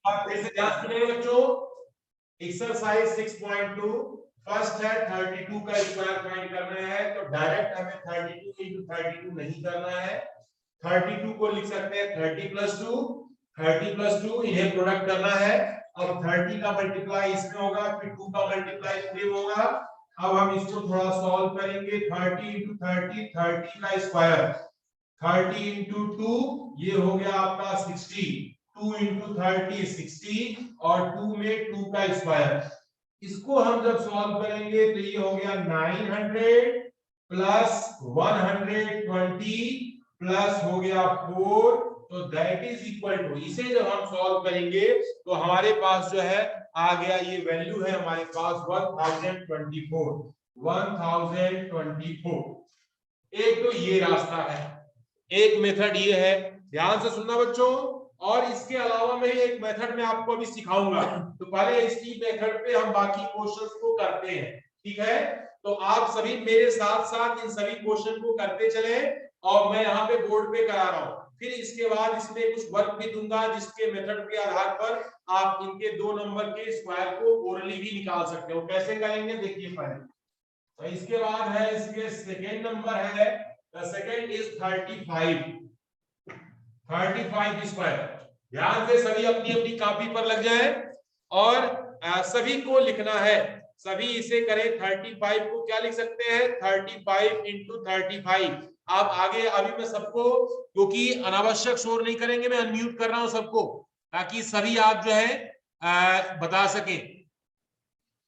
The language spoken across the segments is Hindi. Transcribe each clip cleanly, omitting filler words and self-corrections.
आप फिर से ध्यान सुनिए बच्चों, एक्सरसाइज 6.2 फर्स्ट है 32 का स्क्वायर फाइंड करना है। तो डायरेक्ट हमें 32 into 32 नहीं करना है। 32 को लिख सकते हैं 30 + 2, 30 + 2 इन्हें प्रोडक्ट करना है। अब 30 का मल्टीप्लाई इसमें होगा, फिर 2 का मल्टीप्लाई पूरे होगा। अब हम इसको थोड़ा सॉल्व करेंगे। 30 into 30 30 का स्क्वायर, 30 into 2 ये हो गया आपका 60, 2 into 30 60 और 2 में 2 का स्क्वायर। इसको हम जब सॉल्व करेंगे तो ये हो गया 900 प्लस 120 प्लस हो गया 4, तो दैट इज इक्वल टू, इसे जब हम सॉल्व करेंगे तो हमारे पास जो है आ गया, ये वैल्यू है हमारे पास 1024, 1024। एक तो ये रास्ता है, एक मेथड ये है, ध्यान से सुनना बच्चों। और इसके अलावा मैं एक मेथड में आपको अभी सिखाऊंगा, तो पहले इसी मेथड पे हम बाकी क्वेश्चंस को करते हैं, ठीक है। तो आप सभी मेरे साथ साथ इन सभी क्वेश्चन को करते चले, और मैं यहाँ पे बोर्ड पे करा रहा हूँ। फिर इसके बाद इसमें कुछ वर्क भी दूंगा, जिसके मेथड के आधार पर आप इनके 2 नंबर के स्क्वायर को ओरली भी निकाल सकते हो। कैसे करेंगे देखिए पहले। तो इसके बाद है इसके सेकेंड नंबर है, द सेकेंड इज 35 स्क्वायर। ध्यान से सभी अपनी अपनी कॉपी पर लग जाएं और सभी को लिखना है, सभी इसे करें। 35 को क्या लिख सकते हैं, 35 into 35। आप आगे अभी मैं सबको, क्योंकि अनावश्यक शोर नहीं करेंगे, मैं अनम्यूट कर रहा हूं सबको, ताकि सभी आप जो है बता सके।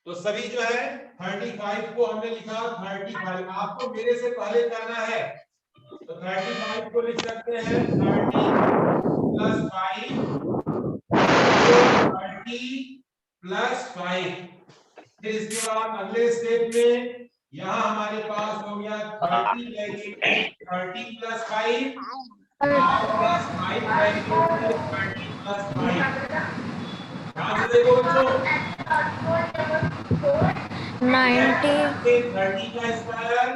तो सभी जो है 35 को हमने लिखा 35, आपको मेरे से पहले करना है। तो 35 को लिख सकते हैं 30 + 5, 30 + 5। फिर इसके बाद अगले स्टेप में यहाँ हमारे पास हो गया 30 + 5 + 5 30 + 5। ध्यान से देखो बच्चों, 90 30 का स्क्वायर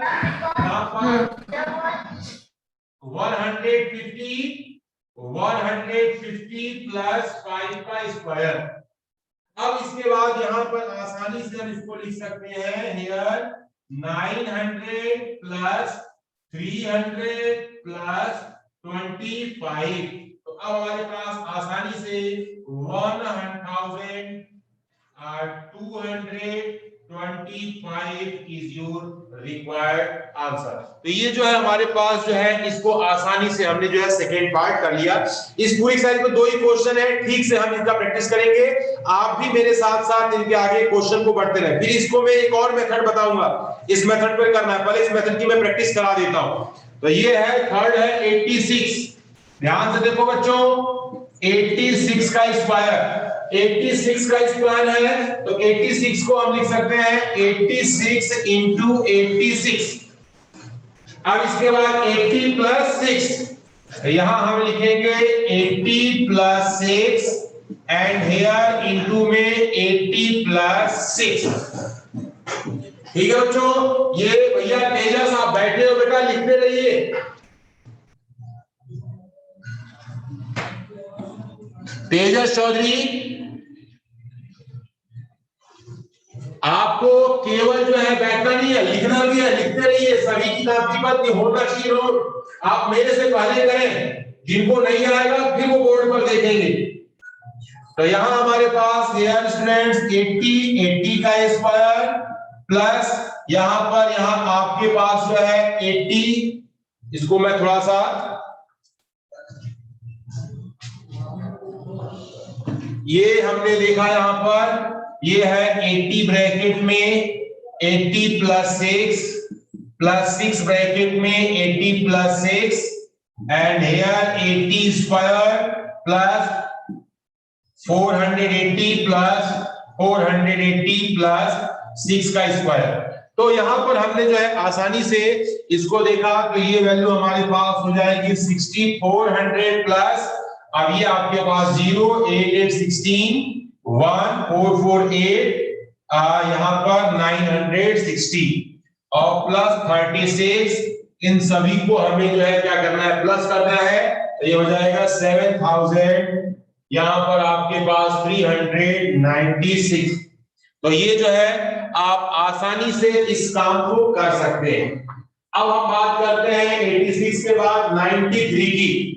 यहाँ पर 150 + 5 का स्क्वायर। अब इसके बाद यहाँ पर आसानी से हम इसको लिख सकते हैं, हियर 900 + 300 + 25। तो अब हमारे पास आसानी से 1225 इज योर रिक्वायर्ड आंसर। तो ये जो है हमारे पास जो है, इसको आसानी से हमने जो है सेकेंड पार्ट कर लिया। इस पूरी साइड में 2 ही क्वेश्चन है, ठीक से हम इनका प्रैक्टिस करेंगे। आप भी मेरे साथ साथ इनके आगे क्वेश्चन को बढ़ते रहे। फिर इसको मैं एक और मेथड बताऊंगा, इस मेथड पर करना है, पहले इस मेथड की मैं प्रैक्टिस करा देता हूं। तो ये है थर्ड है 86। ध्यान से देखो बच्चों, 86 का स्क्वायर, 86 का स्क्वायर है, तो 86 को हम लिख सकते हैं 86 into 86। अब इसके बाद 80 + 6, यहां हम लिखेंगे 80 + 6 एंड हियर इनटू में 80 + 6। ठीक है बच्चों, ये भैया तेजस आप बैठे हो बेटा, लिखते रहिए। तेजस चौधरी, आपको केवल जो है बैठना नहीं है, लिखना भी है, लिखते रहिए। सभी की कॉपी पर होना चाहिए नोट। आप मेरे से पहले करें, जिनको नहीं आएगा फिर वो बोर्ड पर देखेंगे। तो यहाँ हमारे पास हियर स्टूडेंट्स 80 का स्क्वायर प्लस यहाँ पर यहाँ आपके पास जो है 80, इसको मैं थोड़ा सा, ये हमने देखा यहाँ पर, ये है 80 ब्रैकेट में 80 + 6 + 6 ब्रैकेट में 80 + 6 एंड हियर 80 स्क्वायर प्लस 480 + 480 + 6 का स्क्वायर। तो यहां पर हमने जो है आसानी से इसको देखा, तो ये वैल्यू हमारे पास हो जाएगी 6400 प्लस, अब ये आपके पास 0 8 8 16 1448, यहाँ पर 960 और प्लस 36, इन सभी को हमें जो है क्या करना है, प्लस करना है। तो ये हो जाएगा 7000, यहाँ पर आपके पास 396। तो ये जो है आप आसानी से इस काम को कर सकते हैं। अब हम बात करते हैं 86 के बाद 93 की।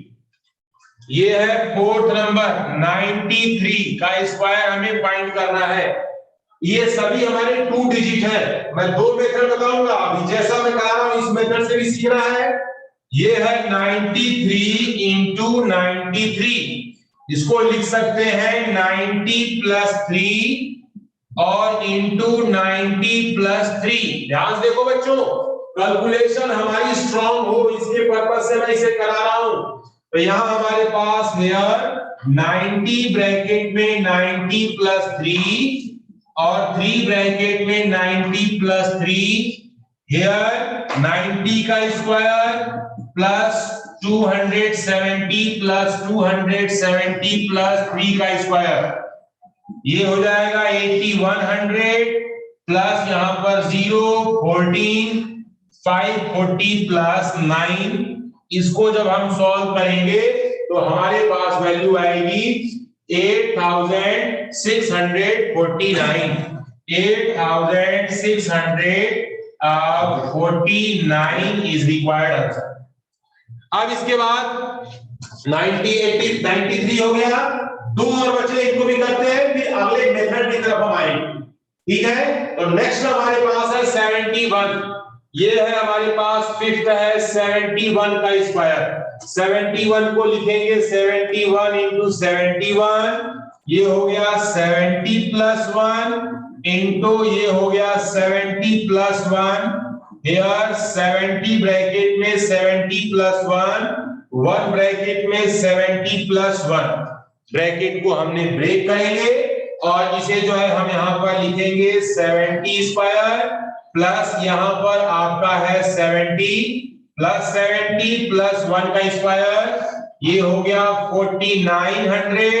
ये है फोर्थ नंबर 93 का स्क्वायर हमें फाइंड करना है। ये सभी हमारे 2 डिजिट है। मैं 2 मेथड बताऊंगा, अभी जैसा मैं करा रहा हूं इस मेथड से भी सीखना है। ये है 93 इंटू 93, इसको लिख सकते हैं 90 प्लस 3 और इंटू 90 प्लस 3। ध्यान से देखो बच्चों, कैलकुलेशन हमारी स्ट्रांग हो इसके पर्पस से मैं इसे करा रहा हूं। तो यहां हमारे पास हेयर 90 ब्रैकेट में 90 प्लस 3 और 3 ब्रैकेट में 90 प्लस 3, हेयर 90 का स्क्वायर प्लस 270 प्लस 270 प्लस 3 का स्क्वायर, ये हो जाएगा 8100 प्लस यहां पर 0 14 540 प्लस 9। इसको जब हम सॉल्व करेंगे तो हमारे पास वैल्यू आएगी 8649। 8649 इज रिक्वायर्ड आंसर। अब इसके बाद 93 हो गया, 2 और बचे, इनको भी करते हैं, फिर अगले मेथड की तरफ हम आएंगे। ठीक है, तो नेक्स्ट हमारे पास है 71। ये है हमारे पास फिफ्थ है 71 का स्क्वायर। 71 को लिखेंगे 71 इंटू 71, ये हो गया 70 प्लस 1 इंटू ये हो गया 70 प्लस 1। हियर 70 ब्रैकेट में 70 प्लस 1 ब्रैकेट में 70 प्लस 1, ब्रैकेट को हमने ब्रेक करेंगे और इसे जो है हम यहाँ पर लिखेंगे 70 स्क्वायर प्लस यहाँ पर आपका है 70 प्लस 70 प्लस 1 का स्क्वायर, ये हो गया 4900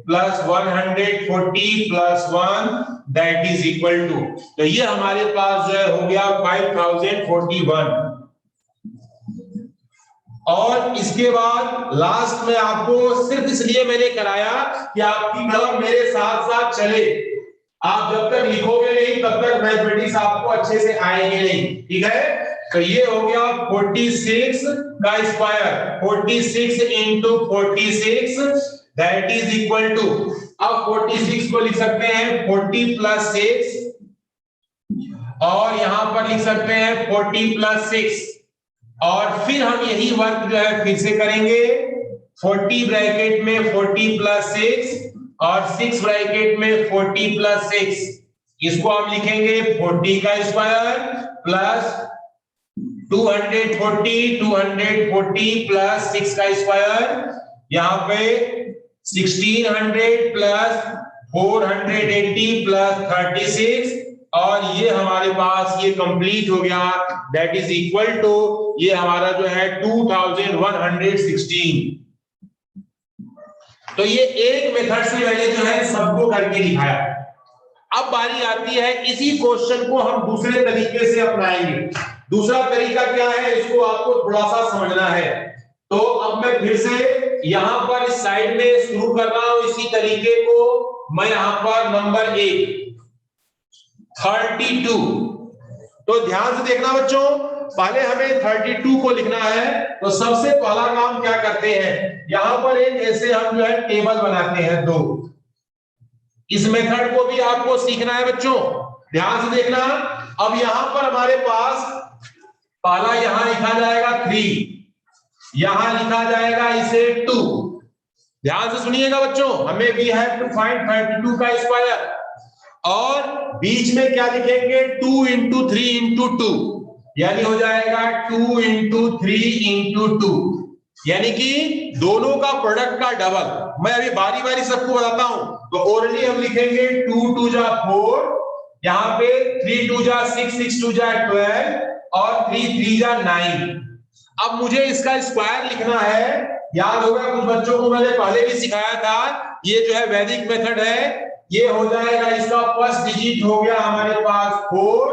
plus 140 plus 1 that is equal to, तो ये हमारे पास जो है हो गया 5041। और इसके बाद लास्ट में आपको सिर्फ इसलिए मैंने कराया कि आपकी कलम मेरे साथ साथ चले। आप जब तक लिखोगे नहीं तब तक मैथमेटिक्स आपको अच्छे से आएंगे नहीं। ठीक है, तो ये हो गया 46 का square, 46 into 46 that is equal to, अब 46 को लिख सकते हैं 40 प्लस 6 और यहां पर लिख सकते हैं 40 प्लस 6 और फिर हम यही वर्क जो है फिर से करेंगे। 40 ब्रैकेट में 40 प्लस 6 और 6 ब्रैकेट में 40 प्लस 6, इसको हम लिखेंगे 40 का स्क्वायर प्लस 240 प्लस 6 का स्क्वायर, यहाँ पे 1600 प्लस 480 प्लस 36 और ये हमारे पास ये कंप्लीट हो गया, दैट इज इक्वल टू, ये हमारा जो है 2116। तो ये एक मेथड से मैंने जो है सबको करके दिखाया। अब बारी आती है इसी क्वेश्चन को हम दूसरे तरीके से अपनाएंगे। दूसरा तरीका क्या है, इसको आपको थोड़ा सा समझना है। तो अब मैं फिर से यहां पर इस साइड में शुरू कर रहा हूं इसी तरीके को। मैं यहां पर नंबर 1 32, तो ध्यान से देखना बच्चों, पहले हमें 32 को लिखना है। तो सबसे पहला काम क्या करते हैं, यहां पर एक ऐसे हम जो है टेबल बनाते हैं 2। इस मेथड को भी आपको सीखना है बच्चों, ध्यान से देखना। अब यहां पर हमारे पास पहला यहां लिखा जाएगा 3, यहां लिखा जाएगा इसे 2। ध्यान से सुनिएगा बच्चों, हमें वी हैव टू फाइंड 32 का स्क्वायर और बीच में क्या लिखेंगे 2 इंटू 3 इंटू 2, यानी हो जाएगा 2 इंटू 3 इंटू 2, यानी कि दोनों का प्रोडक्ट का डबल। मैं अभी बारी बारी सबको बताता हूं। तो ओरली हम लिखेंगे 2 2 जा 4, यहाँ पे 3 2 जा 6 6 2 जा 12 और 3 3 जा 9। अब मुझे इसका स्क्वायर लिखना है। याद होगा कुछ बच्चों को मैंने पहले भी सिखाया था, ये जो है वैदिक मेथड है। ये हो जाएगा, इसका फर्स्ट डिजिट हो गया हमारे पास 4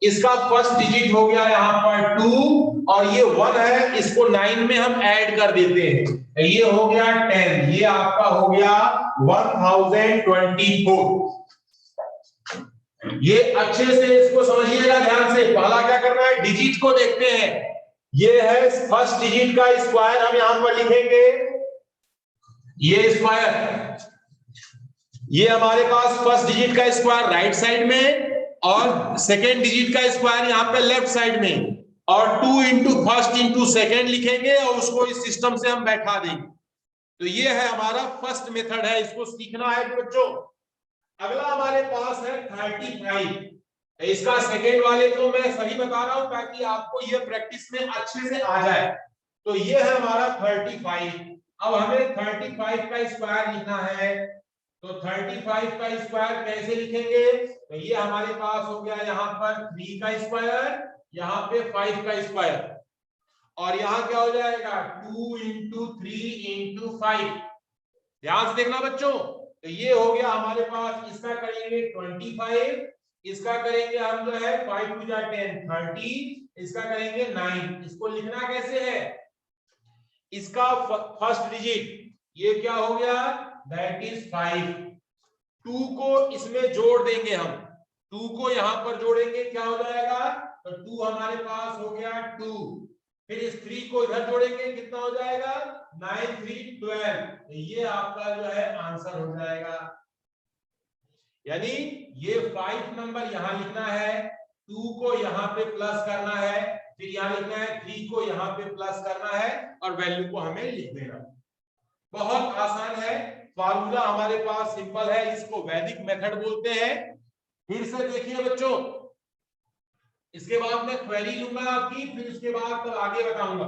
इसका फर्स्ट डिजिट हो गया यहाँ पर 2 और ये 1 है, इसको 9 में हम ऐड कर देते हैं, ये हो गया 10, ये आपका हो गया 1024। ये अच्छे से इसको समझिएगा ध्यान से। पहला क्या करना है, डिजिट को देखते हैं। ये है फर्स्ट डिजिट का स्क्वायर, हम यहां पर लिखेंगे ये स्क्वायर, ये हमारे पास फर्स्ट डिजिट का स्क्वायर राइट साइड में और सेकेंड डिजिट का स्क्वायर यहां पे लेफ्ट साइड में, और 2 इंटू फर्स्ट इंटू सेकेंड लिखेंगे और उसको इस सिस्टम से हम बैठा देंगे। तो ये है हमारा फर्स्ट मेथड है, इसको सीखना है बच्चों। अगला हमारे पास है 35। इसका सेकेंड वाले को मैं सही बता रहा हूं ताकि आपको ये प्रैक्टिस में अच्छे से आ जाए। तो ये है हमारा 35। अब हमें 35 का स्क्वायर लिखना है, तो 35 का स्क्वायर कैसे लिखेंगे, तो ये हमारे पास हो गया यहाँ पर 3 का स्क्वायर, यहाँ पे 5 का स्क्वायर, और यहाँ क्या हो जाएगा 2 इंटू 3 इंटू 5। ध्यान से देखना बच्चों, तो ये हो गया हमारे पास, इसका करेंगे 25, इसका करेंगे हम जो है 5 टू 10 30, इसका करेंगे 9। इसको लिखना कैसे है, इसका फर्स्ट डिजिट ये क्या हो गया, दैट इज 5। 2 को इसमें जोड़ देंगे हम, 2 को यहां पर जोड़ेंगे, क्या हो जाएगा, तो 2 हमारे पास हो गया 2, फिर इस 3 को इधर जोड़ेंगे, कितना हो जाएगा 9 3 12। ये आपका जो है आंसर हो जाएगा। यानी ये 5 नंबर यहां लिखना है, 2 को यहां पे प्लस करना है, फिर यहां लिखना है 3 को यहां पे प्लस करना है और वैल्यू को हमें लिख देना। बहुत आसान है, फार्मूला हमारे पास सिंपल है, इसको वैदिक मेथड बोलते हैं। फिर से देखिए बच्चों, इसके बाद मैं क्वेरी लूंगा आपकी, फिर उसके बाद तब आगे बताऊंगा।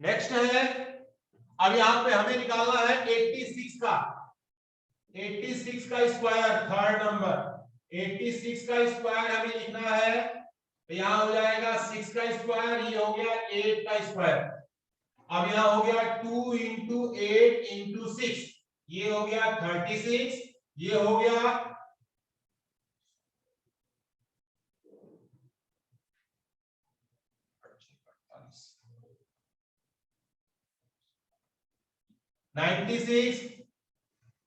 नेक्स्ट है, अब यहां पे हमें निकालना है 86 का, 86 का स्क्वायर थर्ड नंबर, 86 का स्क्वायर हमें लिखना है, तो यहां हो जाएगा 6 का स्क्वायर, ये हो गया 8 का स्क्वायर। अब यहां हो गया 2 इंटू 8 इंटू 6, ये हो गया 36, ये हो गया 96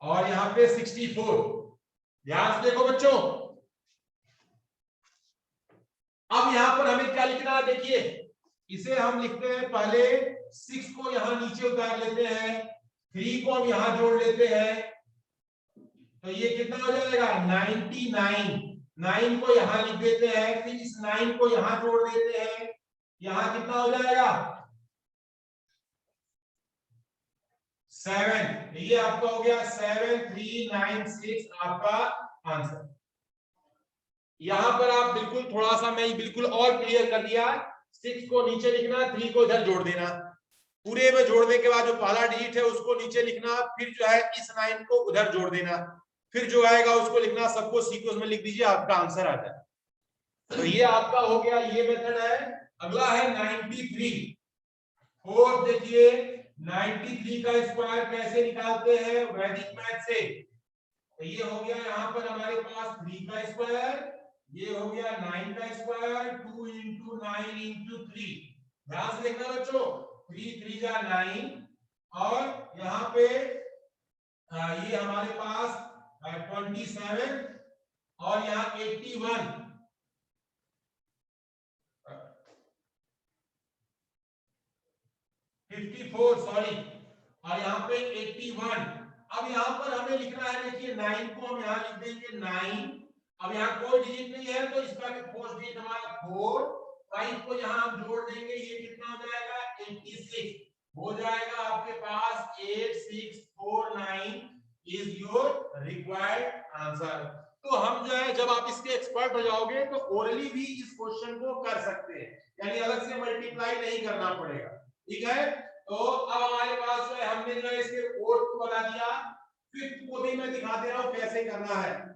और यहां पे 64। ध्यान से देखो बच्चों, अब यहां पर हमें क्या लिखना है, देखिए इसे हम लिखते हैं, पहले 6 को यहां नीचे उतार लेते हैं, 3 को हम यहां जोड़ लेते हैं, तो ये कितना हो जाएगा 99। 9 को यहां लिख देते हैं, फिर इस 9 को यहां जोड़ देते हैं, यहां कितना हो जाएगा 7। ये आपका हो गया 7396 आपका आंसर। यहां पर आप बिल्कुल थोड़ा सा मैं बिल्कुल और क्लियर कर दिया, 6 को नीचे लिखना, 3 को इधर जोड़ देना, पूरे में जोड़ने के बाद जो पहला डिजिट है उसको नीचे लिखना, फिर जो है इस 9 को उधर जोड़ देना, फिर जो आएगा उसको लिखना, सबको सीक्वेंस में लिख दीजिए, आपका आंसर आ जाए। तो ये आपका हो गया, ये मेथड है। अगला है 93। फोर्थ देखिए, 93 का स्क्वायर कैसे निकालते हैं वैदिक मैथ से, तो ये हो गया यहाँ पर हमारे पास 3 का स्क्वायर, ये हो गया 9 का स्क्वायर, 2 इंटू 9 इंटू 3। ध्यान से देखना बच्चों, 3 3 जा 9, और यहाँ पे ये हमारे पास 27 और यहाँ 81, 54 सॉरी, और यहाँ पे 81। अब यहाँ पर हमें लिखना है, देखिए 9 को हम यहाँ लिख देंगे 9, अब यहाँ कोई डिजिट नहीं है तो इसका भी फोर्थ डिजिट हमारा 4, 5 को यहाँ हम जोड़ देंगे, ये कितना हो जाएगा 86, हो जाएगा आपके पास 8649 इज योर रिक्वायर्ड आंसर। तो हम जो है, जब आप इसके एक्सपर्ट हो जाओगे तो ओरली भी इस क्वेश्चन को कर सकते हैं, यानी अलग से मल्टीप्लाई नहीं करना पड़ेगा, ठीक है। तो अब हमारे पास जो है, हमने जो है इसके फोर्थ को बना दिया, फिफ्थ को भी मैं दिखा दे रहा हूं कैसे करना है।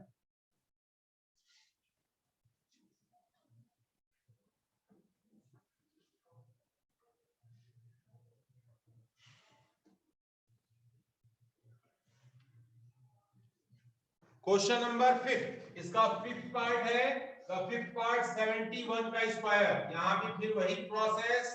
क्वेश्चन नंबर 5, इसका 5th पार्ट है। द 5th पार्ट 71 का स्क्वायर। यहाँ भी फिर वही प्रोसेस,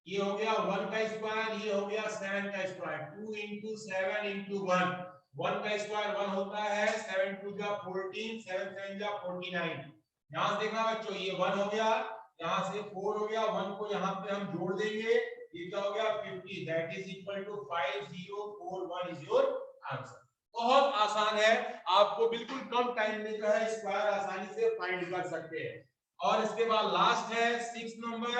ये हो गया 1 का स्क्वायर, ये हो गया 7 का स्क्वायर। 2 into 7 into 1, 1 का स्क्वायर 1 होता है, 7 2 जा 14, 7 7 जा 49। यहाँ से देखना बच्चों, ये 1 हो गया, यहाँ से 4 हो गया, 1 को यहाँ पे हम जोड़ देंगे, ये क्या हो गया 50, that is equal to 5041 is your answer. बहुत आसान है, आपको बिल्कुल कम टाइम में जो है स्क्वायर आसानी से फाइंड कर सकते हैं। और इसके बाद लास्ट है 6 नंबर,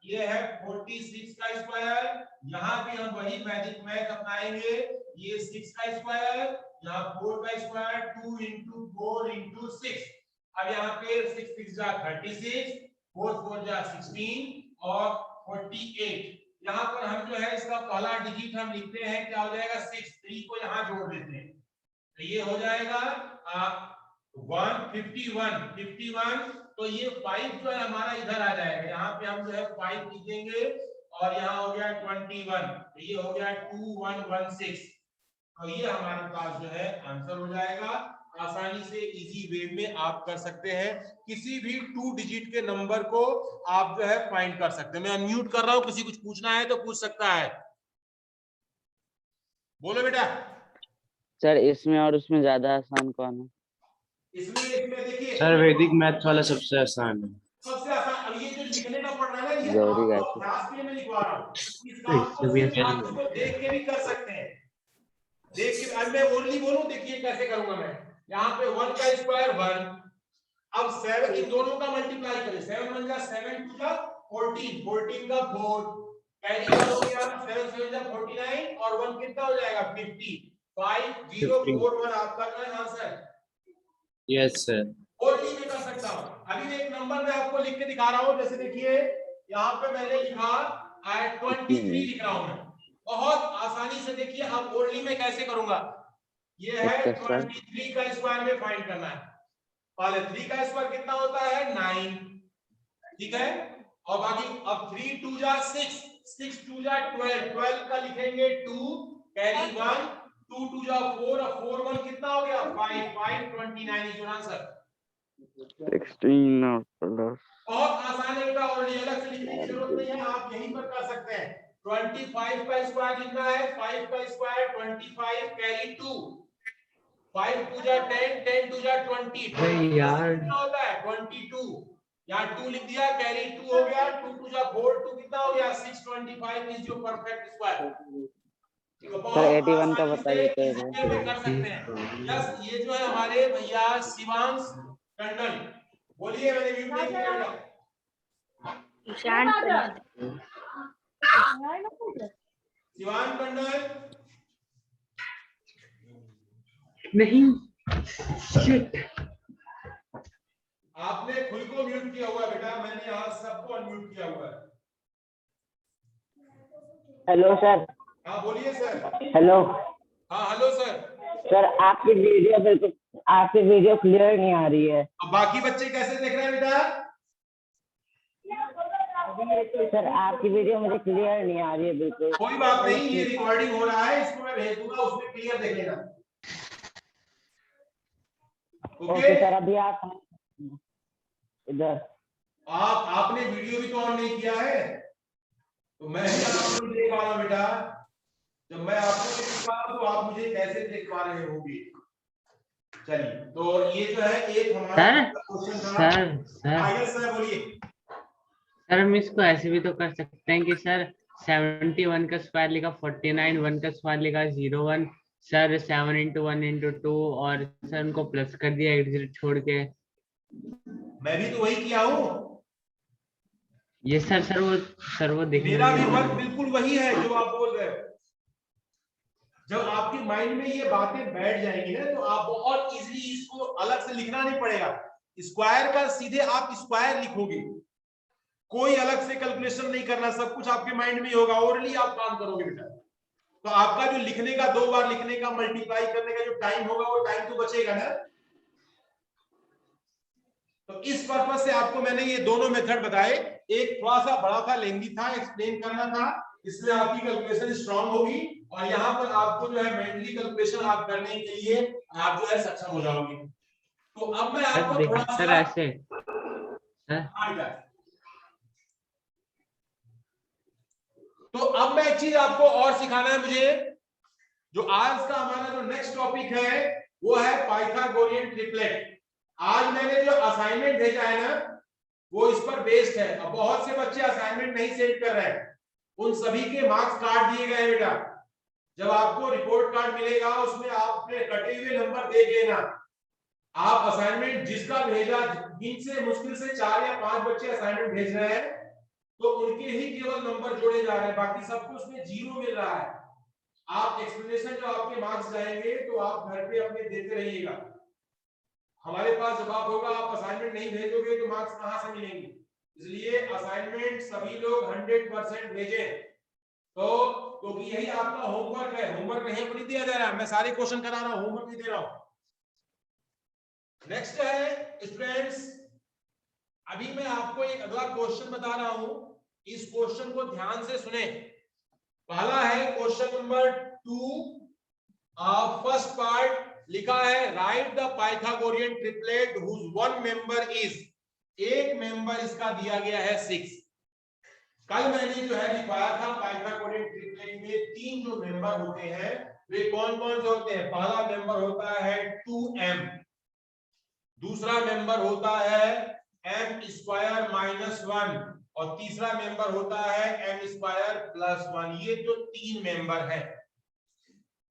ये है 46 का स्क्वायर। यहाँ भी हम वही मैजिक मैथ अपनाएंगे, ये 6 का स्क्वायर, यहाँ 4 का स्क्वायर, 2 into 4 into 6। अब यहाँ पे 6 6 जा 36, 4 4 जा 16 और 48। यहाँ पर हम जो है इसका पहला डिजिट हम लिखते हैं, क्या हो जाएगा 6, 3 को यहाँ जोड़ देते हैं, तो ये हो जाएगा 151। तो ये 5 जो है हमारा इधर आ जाएगा, यहाँ पे हम जो है 5 लिखेंगे और यहाँ हो गया 21, तो ये हो गया 2116। तो ये हमारे पास जो है आंसर हो जाएगा। आसानी से इजी वे में आप कर सकते हैं, किसी भी 2 डिजिट के नंबर को आप जो है फाइंड कर सकते हैं। मैं अनम्यूट कर रहा हूं, किसी कुछ पूछना है तो पूछ सकता है, बोलो बेटा। सर इसमें और उसमें ज्यादा आसान कौन है? इसमें देखिए सर वैदिक मैथ वाला सबसे आसान है। सबसे आसान। अब ये जो लिखने का पढ़ना है ना, ये गौरी आपको गायत्री। क्लास में मैं लिखवा रहा हूं, इस काम को सिर्फ आप इसको देख के भी कर सकते हैं, देख के। अब मैं ओनली बोलूं, देखिए कैसे करूंगा मैं। यहाँ पे 1 का स्क्वायर 1, अब 7 इन दोनों का मल्टीप्लाई करें, 7 1 जा 7 2 जा 14, 14 का 4 कैरी हो गया, 7 7 जा 49 और 1 कितना हो जाएगा 50। 5041 आपका जो है आंसर। Yes sir. और भी मैं कर सकता हूं। अभी एक नंबर मैं आपको लिख के दिखा रहा हूं, जैसे देखिए यहाँ पे मैंने लिखा 23 लिख रहा हूं मैं, बहुत आसानी से। देखिए अब ओनली में कैसे करूंगा, ये है 23 का स्क्वायर में फाइंड करना है। पहले 3 का स्क्वायर कितना होता है 9, ठीक है, और बाकी अब 3 2 जा 6, 6 2 जा 12, 12 का लिखेंगे 2 कैरी 1, 2 2 जा 4 और 4 1 कितना हो गया 5, 529 इज योर आंसर। 16 प्लस। बहुत आसान है बेटा, और अलग से लिखने की जरूरत नहीं है, आप यहीं पर कर सकते हैं। 25 का स्क्वायर लिखना है, 5 का स्क्वायर 25 कैरी 2, 5 2 जा 10, 10 2 जा 20 यार कितना होता है 22, यहाँ 2 लिख दिया, कैरी 2 हो गया, 2 2 जा 4, 2 कितना हो गया 625 is your perfect square. Sir 81 का बताइए तो कर सकते हैं। यस, ये जो है हमारे भैया शिवांश टंडन, बोलिए, मैंने म्यूट नहीं किया। शिवांश टंडन नहीं, आपने खुद को म्यूट किया हुआ है बेटा, मैंने यहाँ सबको अनम्यूट किया हुआ है। Hello sir. हाँ बोलिए सर। हेलो। हाँ हेलो सर। सर आपकी वीडियो क्लियर नहीं आ रही है। अब बाकी बच्चे कैसे देख रहे हैं बेटा? सर आपकी वीडियो मुझे क्लियर नहीं आ रही है बिल्कुल। कोई बात नहीं, ये रिकॉर्डिंग हो रहा है, इसको मैं भेज दूंगा, उसमें क्लियर देखेगा। ओके सर, अभी आप इधर आपने वीडियो भी तो ऑन नहीं किया है, तो मैं ही आपको देख पा रहा हूँ बेटा। जब मैं आपको देख पा रहा हूँ तो आप मुझे कैसे देख पा रहे होंगे? चलिए, तो ये जो है एक हमारा क्वेश्चन था। सर बोलिए। सर हम इसको ऐसे भी तो कर सकते हैं कि सर 71 का स्क्वायर लिखा 49, 1 का स्क्वायर लिखा 01, सर 7 into 1 into 2 और सर उनको प्लस कर दिया 8 छोड़ के। मैं भी तो वही किया हूँ। ये सर वो देखने मेरा भी वर्क बिल्कुल वही है जो आप बोल रहे हो। जब आपके माइंड में ये बातें बैठ जाएंगी ना, तो आप बहुत इजीली इसको अलग से लिखना नहीं पड़ेगा। स्क्वायर का सीधे आप स्क्वायर लिखोगे, कोई अलग से कैलकुलेशन नहीं करना, सब कुछ आपके माइंड में ही होगा, ओरली आप काम करोगे बेटा। तो आपका जो लिखने का, 2 बार लिखने का, मल्टीप्लाई करने का जो टाइम होगा, वो टाइम तो बचेगा ना। तो इस पर्पस से आपको मैंने ये दोनों मेथड बताए। एक थोड़ा सा बड़ा था, लेंथी था, एक्सप्लेन करना था, इसमें आपकी कैलकुलेशन स्ट्रांग होगी। और यहाँ पर आपको जो है मेंटली कैलकुलेशन आप करने के लिए आप जो है सक्षम हो जाओगे। तो अब मैं सर आपको थोड़ा सर सा ऐसे सर तो अब मैं एक चीज आपको और सिखाना है मुझे। जो आज का हमारा जो नेक्स्ट टॉपिक है वो है पाइथागोरियन ट्रिपलेट। आज मैंने जो असाइनमेंट भेजा है ना वो इस पर बेस्ड है। अब बहुत से बच्चे असाइनमेंट नहीं सेंड कर रहे हैं, उन सभी के मार्क्स काट दिए गए बेटा। जब आपको रिपोर्ट कार्ड मिलेगा उसमें आपने कटे हुए नंबर देख लेना। आप असाइनमेंट जिसका भेजा, जिनसे मुश्किल से 4 या 5 बच्चे असाइनमेंट भेज रहे हैं तो उनके ही केवल नंबर जोड़े जा रहे हैं, बाकी सबको उसमें 0 मिल रहा है। आप एक्सप्लेनेशन जो आपके मार्क्स जाएंगे तो आप घर पे अपने देते रहिएगा। हमारे पास जवाब होगा, आप असाइनमेंट नहीं भेजोगे तो मार्क्स कहां से मिलेंगे। इसलिए असाइनमेंट सभी लोग 100% भेजें। तो क्योंकि यही आपका होमवर्क है। होमवर्क नहीं अपनी दिया जा रहा, मैं सारे क्वेश्चन करा रहा हूं, होमवर्क नहीं दे रहा हूं। नेक्स्ट है स्टूडेंट्स, अभी मैं आपको एक अगला क्वेश्चन बता रहा हूं, इस क्वेश्चन को ध्यान से सुने। पहला है क्वेश्चन नंबर 2, फर्स्ट पार्ट लिखा है write the Pythagorean triplet whose one member is, एक मेंबर इसका दिया गया है 6। कल मैंने जो है दिखाया था पाइथागोरियन ट्रिपलेट में 3 जो मेंबर होते हैं वे कौन कौन से होते हैं। पहला मेंबर होता है 2m, दूसरा मेंबर होता है m² - 1 और तीसरा मेंबर होता है m² + 1। ये जो 3 मेंबर है,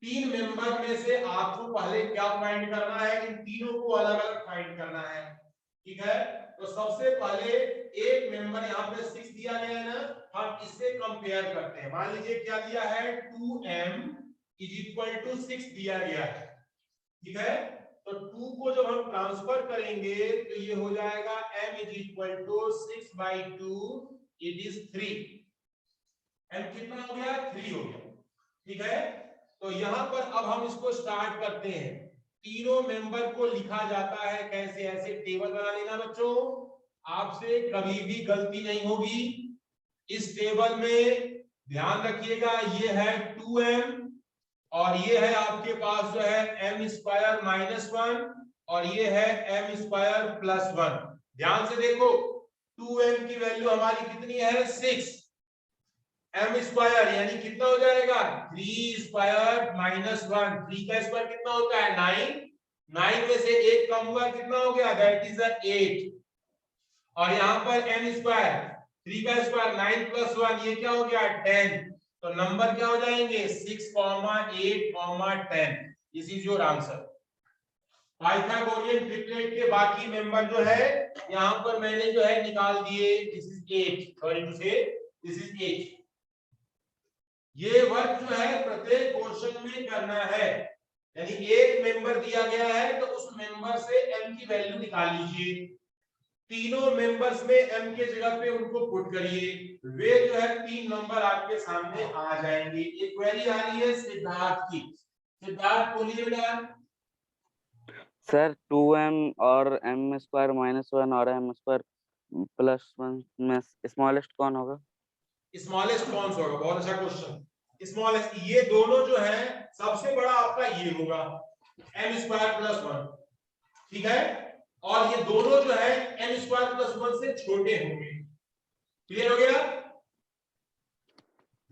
3 मेंबर में से आपको पहले क्या फाइंड करना है, इन तीनों को अलग अलग फाइंड करना है। ठीक है, तो सबसे पहले एक मेंबर यहाँ पे 6 दिया गया है ना, हम इससे कंपेयर करते हैं। मान लीजिए क्या दिया है, 2m = 6 दिया गया है। ठीक है, तो 2 को जब हम ट्रांसफर करेंगे तो ये हो जाएगा m = 6/2 इट इज 3। m कितना हो गया, 3 हो गया। ठीक है, तो यहां पर अब हम इसको स्टार्ट करते हैं। तीनों मेंबर को लिखा जाता है कैसे, ऐसे टेबल बना लेना बच्चों, आपसे कभी भी गलती नहीं होगी। इस टेबल में ध्यान रखिएगा, ये है 2m और ये है आपके पास जो है m² - 1 और ये है m² + 1। ध्यान से देखो, 2m की वैल्यू हमारी कितनी है, 6। m² यानी कितना हो जाएगा, 3² - 1। 3 का स्क्वायर कितना होता है, 9। 9 में से 1 कम हुआ, कितना हो गया, दैट इज 8। और यहाँ पर m², 3 का स्क्वायर 9 + 1, ये क्या हो गया, 10। तो नंबर क्या हो जाएंगे, 6, 8, 10। This is your answer. Pythagorean triplet के बाकी मेंबर जो है यहाँ पर मैंने जो है निकाल दिए। दिस इज 8, सॉरी टू से दिस इज 8। ये वर्क जो है प्रत्येक क्वेश्चन में करना है, यानी एक मेंबर दिया गया है तो उस मेंबर से m की वैल्यू निकाल लीजिए। तीनों मेंबर्स में m के जगह पे उनको पुट करिए, वे जो है 3 नंबर आपके सामने आ जाएंगे। एक क्वेरी आ रही है सिद्धार्थ की। सिद्धार्थ बोलिए बेटा। सर 2m और m² - 1 और m² + 1 में स्मॉलेस्ट कौन होगा? स्मॉलेस्ट कौन सा होगा, बहुत अच्छा क्वेश्चन। स्मॉलेस्ट, ये दोनों जो है सबसे बड़ा आपका ये होगा m² + 1। ठीक है, और ये दोनों जो है m² + 1 से छोटे होंगे। क्लियर हो गया?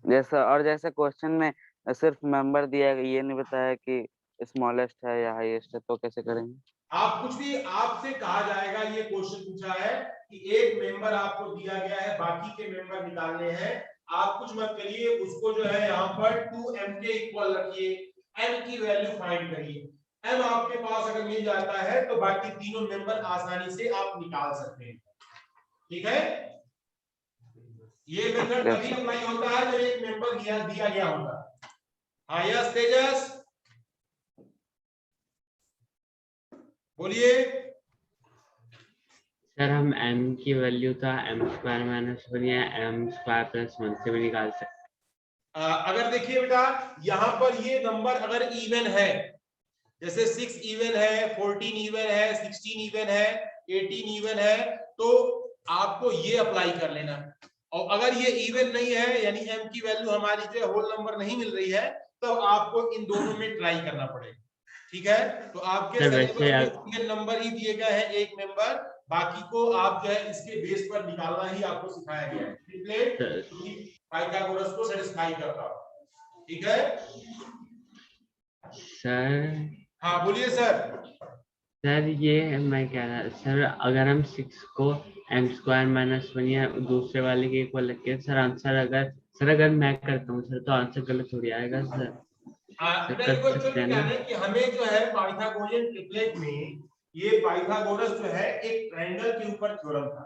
जैसा और जैसे क्वेश्चन में सिर्फ मेंबर दिया है, ये नहीं बताया कि स्मॉलेस्ट है या हाईएस्ट है, तो कैसे करेंगे? आप कुछ भी, आपसे कहा जाएगा, ये क्वेश्चन पूछा है कि एक मेंबर आपको दिया गया है, बाकी के मेंबर निकालने हैं। आप कुछ मत करिए, उसको जो है यहाँ पर 2m के इक्वल रखिए, m की वैल्यू फाइंड करिए। m आपके पास अगर मिल जाता है तो बाकी तीनों मेंबर आसानी से आप निकाल सकते हैं। ठीक है, ये मेथड तभी अप्लाई होता है जब एक मेंबर दिया गया होगा। हाँ यस तेजस बोलिए। सर हम m की वैल्यू था m² - 1 या m² + 1 से भी निकाल सकते हैं। अगर देखिए बेटा, यहाँ पर ये नंबर अगर इवन है, जैसे 6 इवन है, 14 इवन है, 16 इवन है, 18 इवन है, तो आपको ये अप्लाई कर लेना। और अगर ये इवन नहीं है, यानी m की वैल्यू हमारी जो है होल नंबर नहीं मिल रही है, तो आपको इन दोनों में ट्राई करना पड़ेगा। ठीक है, तो आपके सर, सिलेबस वैसे में ये नंबर ही दिए गए हैं, एक मेंबर, बाकी को आप जो है इसके बेस पर निकालना ही आपको सिखाया गया है। ट्रिपलेट पाइथागोरस को सेटिस्फाई करता हो, ठीक है सर। हाँ बोलिए सर। सर ये मैं कह रहा सर, अगर हम 6 को m² - 1 या दूसरे वाले के इक्वल रखें सर, आंसर अगर मैं करता हूँ सर, तो आंसर गलत थोड़ी आएगा सर। बेटा कर देखो सकते एक्चुअली हैं क्या ना? है कि हमें जो है पाइथागोरियन ट्रिपलेट में ये पाइथागोरस जो है एक ट्रायंगल के ऊपर थ्योरम था,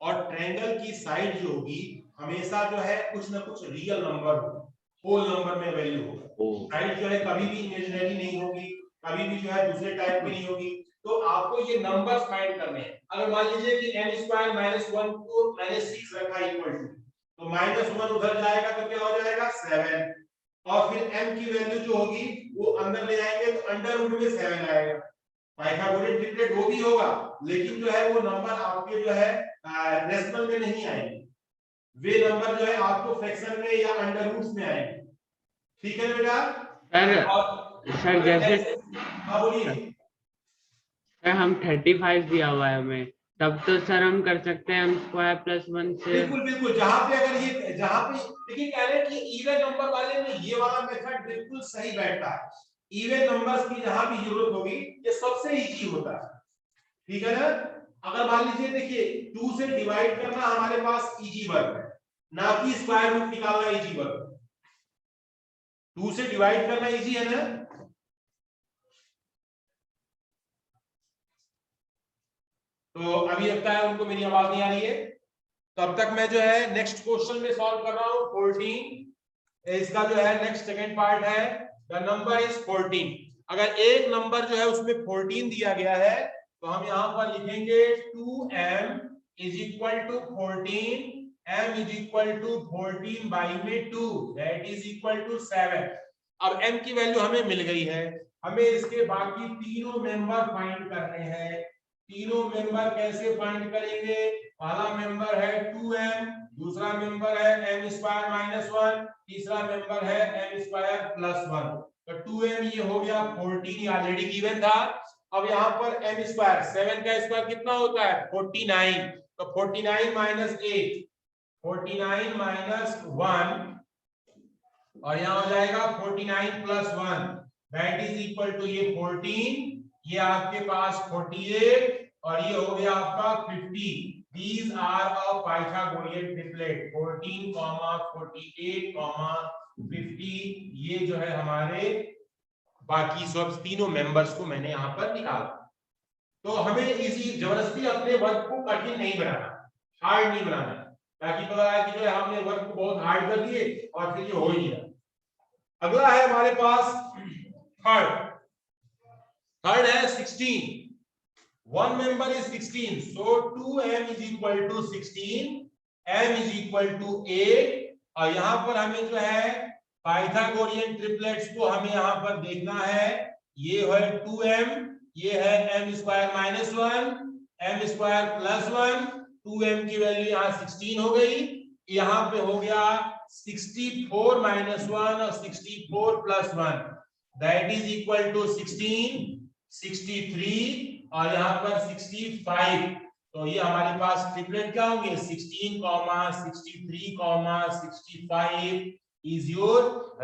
और ट्रायंगल की साइड जो होगी हमेशा जो है कुछ ना कुछ रियल नंबर होगा, होल नंबर में वैल्यू होगा। साइड जो है कभी भी इमेजिनरी नहीं होगी, कभी भी जो है दूसरे टाइप की नहीं होगी। तो आपको ये नंबर्स फाइंड करने हैं। अगर मान लीजिए कि m² - 1 को -6 रखा इक्वल टू, तो -1 उधर जाएगा तो क्या हो जाएगा 7, और फिर m की वैल्यू जो होगी वो अंदर ले जाएंगे तो अंडर रूट में 7 आएगा। पाइथागोरियन ट्रिपलेट वो भी होगा, लेकिन जो है वो नंबर आपके जो है डेसिमल में नहीं आएंगे, वे नंबर जो है आपको फ्रैक्शन में या अंडर रूट्स में आएंगे। ठीक है बेटा? सर जैसे हाँ बोलिए। सर हम 35 दिया हुआ है हमें, तब तो सर हम कर सकते हैं m² + 1 से। बिल्कुल बिल्कुल, जहां पे अगर ये जहां पे देखिए कह रहे हैं कि इवन नंबर वाले में ये वाला मेथड बिल्कुल सही बैठता है। इवन नंबर्स की जहां भी जरूरत होगी ये सबसे इजी होता है, ठीक है ना? अगर मान लीजिए देखिए 2 से डिवाइड करना हमारे पास इजी वर्क है, ना कि स्क्वायर रूट निकालना इजी वर्क। 2 से डिवाइड करना इजी है ना? तो अभी लगता है उनको मेरी आवाज नहीं आ रही है, तब तक मैं जो है नेक्स्ट क्वेश्चन में सॉल्व कर रहा हूं। 14 इसका जो है नेक्स्ट सेकंड पार्ट है, द नंबर इज 14। अगर एक नंबर जो है उसमें 14 दिया गया है तो हम यहां पर लिखेंगे 2m = 14, m = 14 बाई में 2 दैट इज इक्वल टू 7। अब m की वैल्यू हमें मिल गई है, हमें इसके बाकी तीनों मेंबर फाइंड करने हैं। तीनों मेंबर कैसे फाइंड करेंगे? पहला मेंबर है 2m, दूसरा मेंबर है m² - 1, तीसरा मेंबर है m² + 1। तो 2m ये हो गया 14, ये ऑलरेडी गिवन था। अब यहाँ पर m², 7 का स्क्वायर कितना होता है 49, तो 49 - 8, 49 - 1, और यहाँ हो जाएगा 49 + 1 दैट इज इक्वल टू ये 14, ये आपके पास 48, और ये हो गया आपका 50। These are a Pythagorean triplet 14, 48, 50। ये जो है हमारे बाकी सब तीनों मेंबर्स को मैंने यहाँ पर निकाला। तो हमें इसी जबरदस्ती अपने वर्क को कठिन नहीं बनाना, हार्ड नहीं बनाना, ताकि पता है कि जो है हमने वर्क को बहुत हार्ड कर दिए और फिर ये हो ही नहीं रहा। अगला है हमारे पास थर्ड है 16। One member is 16, so 2m = 16, m = 8, और यहाँ पर हमें जो है पाइथागोरियन ट्रिपलेट्स को हमें यहाँ पर देखना है। ये है 2m, ये है m² - 1, m² + 1, 2m की वैल्यू यहाँ 16 हो गई, यहाँ पे हो गया 64 - 1 और 64 + 1 दैट इज इक्वल टू 16, 63 और यहाँ पर 65। तो ये हमारे पास ट्रिपलेट क्या होंगे 16, 63, 65 इज योर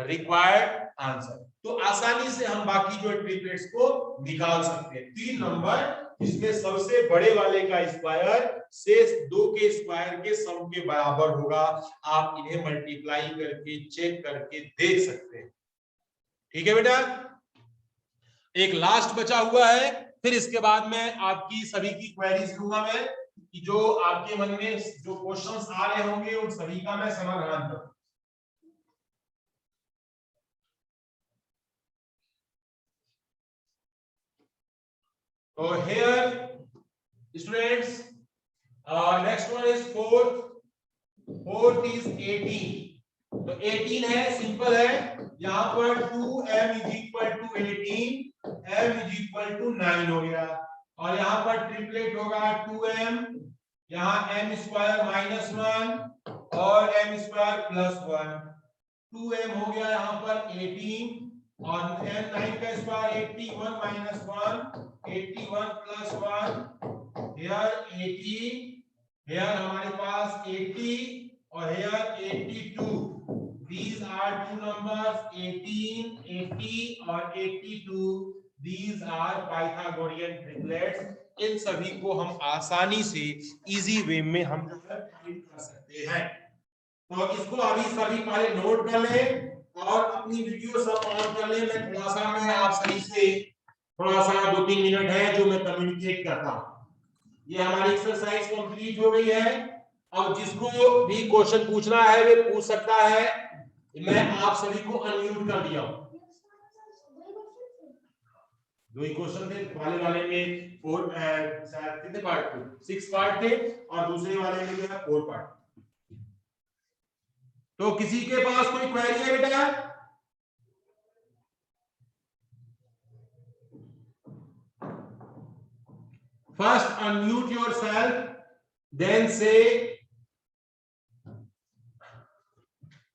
रिक्वायर्ड आंसर। तो आसानी से हम बाकी जो ट्रिपलेट्स को निकाल सकते हैं। 3 नंबर जिसमें सबसे बड़े वाले का स्क्वायर शेष 2 के स्क्वायर के सम के बराबर होगा। आप इन्हें मल्टीप्लाई करके चेक करके देख सकते हैं। ठीक है बेटा, एक लास्ट बचा हुआ है, फिर इसके बाद में आपकी सभी की क्वेरीज लूंगा मैं, कि जो आपके मन में जो क्वेश्चंस आ रहे होंगे उन सभी का मैं समाधान करूं। तो here students, next one is fourth is 18। तो 18 है, सिंपल है। यहाँ पर 2m = 18, m = 9 हो गया, और यहाँ पर ट्रिपलेट होगा 2m, यहाँ m² - 1 और m² + 1, 2m हो गया यहाँ पर 18, और 9 का square 81 minus 1, 81 plus 1, here 80, here हमारे पास 80 और here 82. These are two numbers 18, 80 और 82. These are Pythagorean triplets. इन सभी को हम आसानी से इजी वे में हम फाइंड कर सकते हैं। तो इसको अभी सभी पहले नोट कर लें और अपनी वीडियो सब ऑन कर लें। मैं आप सभी से थोड़ा सा 2-3 मिनट है जो मैं कम्युनिकेट करता हूं। ये हमारी एक्सरसाइज कंप्लीट हो गई है। अब जिसको भी क्वेश्चन पूछना है वे पूछ सकता है। मैं आप सभी को अनम्यूट कर दिया हूं। 2 ही क्वेश्चन थे, पहले वाले में 4 शायद कितने पार्ट थे, 6 पार्ट थे और दूसरे वाले में जो है 4 पार्ट। तो किसी के पास कोई क्वेरी है बेटा? फर्स्ट अनम्यूट योरसेल्फ, देन से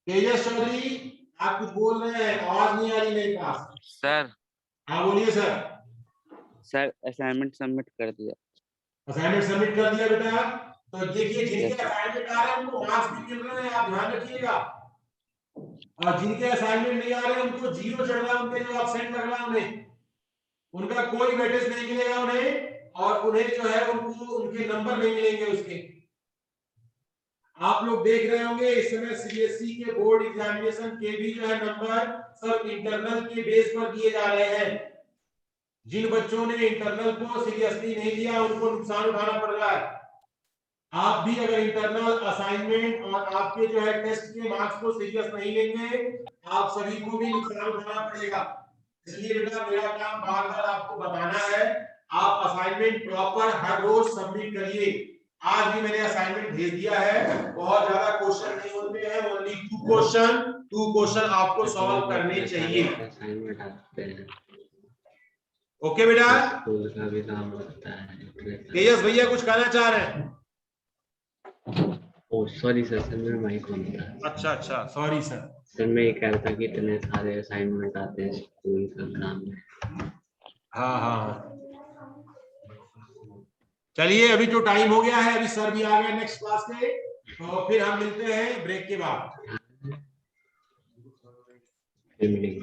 तेजस चौधरी आप कुछ बोल रहे हैं, आवाज नहीं आ रही मेरे पास। सर हाँ बोलिए सर। सर असाइनमेंट सबमिट कर दिया। असाइनमेंट सबमिट कर दिया बेटा। तो देखिए जिनके असाइनमेंट आ रहे हैं उनको मार्क्स भी मिल रहे हैं, आप ध्यान रखिएगा। और जिनके असाइनमेंट नहीं आ रहे हैं उनको 0 चढ़ रहा है, उनके जो एब्सेंट लग रहा है उन्हें, उनका कोई वेटेज नहीं मिलेगा उन्हें, और उन्हें जो है उनको उनके नंबर नहीं मिलेंगे उसके। आप लोग देख रहे होंगे इस समय सीबीएसई के बोर्ड एग्जामिनेशन के भी जो है नंबर सब इंटरनल के बेस पर दिए जा रहे हैं। जिन बच्चों ने इंटरनल को सीरियसली नहीं लिया उनको नुकसान उठाना पड़ रहा है। आप भी अगर इंटरनल असाइनमेंट और आपके जो है टेस्ट के मार्क्स को सीरियस नहीं लेंगे, आप सभी को भी नुकसान उठाना पड़ेगा। इसलिए बेटा मेरा काम बार बार आपको बताना है, आप असाइनमेंट प्रॉपर हर रोज सबमिट करिए। आज भी मैंने असाइनमेंट भेज दिया है, बहुत ज्यादा क्वेश्चन नहीं होते हैं, ओनली 2 क्वेश्चन आपको सॉल्व करने चाहिए। असाइनमेंट आते हैं, ओके बेटा। स्कूल का भी काम होता है। तेजस भैया कुछ कहना चाह रहे हैं? ओ सॉरी सर, सर मेरा माइक ऑन था। अच्छा सॉरी सर। सर मैं ये कह रहा था कि इतने सारे असाइनमेंट आते हैं स्कूल का काम है। हाँ चलिए अभी जो टाइम हो गया है, अभी सर भी आ गए नेक्स्ट क्लास के, तो फिर हम मिलते हैं ब्रेक के बाद। फिर मिलेंगे।